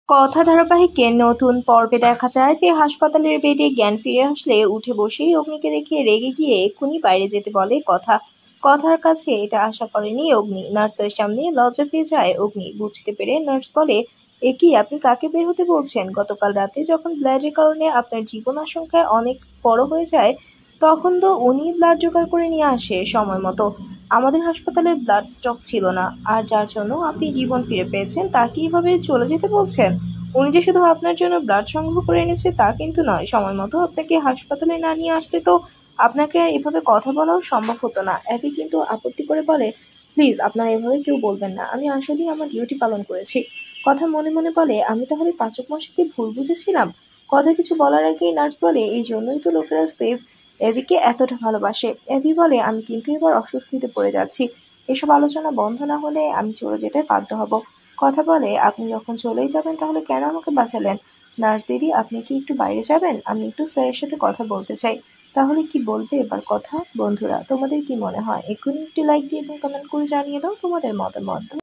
কথা ধারাবাহিকে নতুন পর্বে দেখা যায় যে হাসপাতালের বেডে জ্ঞান ফিরে আসলে উঠে বসেই অগ্নিকে দেখে রেগে গিয়ে এক্ষুনি বাইরে যেতে বলে কথা। কথার কাছে এটা আশা করেনি অগ্নি। নার্সদের সামনে লজ্জা পেয়ে যায় অগ্নি। বুঝতে পেরে নার্স বলে, এ কি, আপনি কাকে বের হতে বলছেন? গতকাল রাতে যখন ব্লাডের কারণে আপনার জীবন আশঙ্কায় অনেক বড় হয়ে যায়, তখন তো উনি ব্লাড জোগাড় করে নিয়ে আসে সময় মতো। আমাদের হাসপাতালে ব্লাড স্টক ছিল না, আর যার জন্য আপনি জীবন ফিরে পেয়েছেন তাকে এভাবে চলে যেতে বলছেন? উনি যে শুধু আপনার জন্য ব্লাড সংগ্রহ করে এনেছে তা কিন্তু নয়, সময় মতো আপনাকে হাসপাতালে না নিয়ে আসলে তো আপনাকে আর এভাবে কথা বলাও সম্ভব হতো না। একই কিন্তু আপত্তি করে বলে, প্লিজ আপনারা এভাবে কেউ বলবেন না, আমি আসলেই আমার ডিউটি পালন করেছি। কথা মনে মনে বলে, আমি তাহলে পাচক মশাইকে ভুল বুঝেছিলাম। কথা কিছু বলার আগেই নার্স বলে, এই জন্যই তো লোকেরা সেফ এভিকে এতটা ভালোবাসে। এভি বলে, আমি কিন্তু এবার অস্বস্তিতে পড়ে যাচ্ছি। এসব আলোচনা বন্ধ না হলে আমি চলে যেতে বাধ্য হব। কথা বলে, আপনি যখন চলেই যাবেন তাহলে কেন আমাকে বাঁচালেন? নার্স দিদি, আপনি কি একটু বাইরে যাবেন? আমি একটু স্যারের সাথে কথা বলতে চাই। তাহলে কি বলবে এবার কথা? বন্ধুরা, তোমাদের কি মনে হয়? এক্ষুনি একটি লাইক দিয়ে এবং কমেন্ট করে জানিয়ে দাও তোমাদের মতামত।